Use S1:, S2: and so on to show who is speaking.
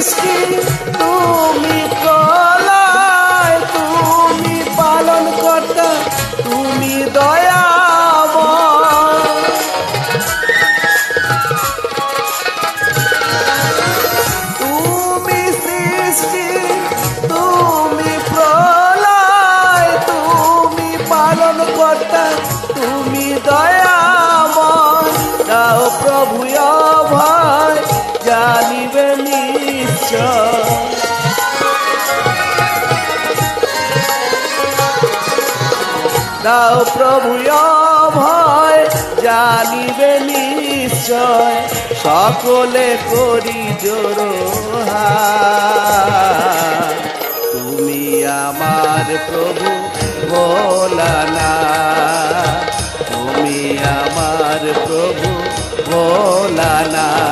S1: সৃষ্টি তুমি প্রলয়, তুমি পালন কর্তা, তুমি দয়াময়। তুমি সৃষ্টি তুমি প্রলয়, তুমি পালন কর্তা, তুমি দয়াময়। দাও প্রভু অভয়, জানিবে নিশ্চয়। দাও প্রভু অভয়, জানিবে নিশ্চয়। সকলে করি জোড়হাত, তুমি আমার প্রভু ভোলানাথ, তুমি আমার প্রভু ভোলানাথ।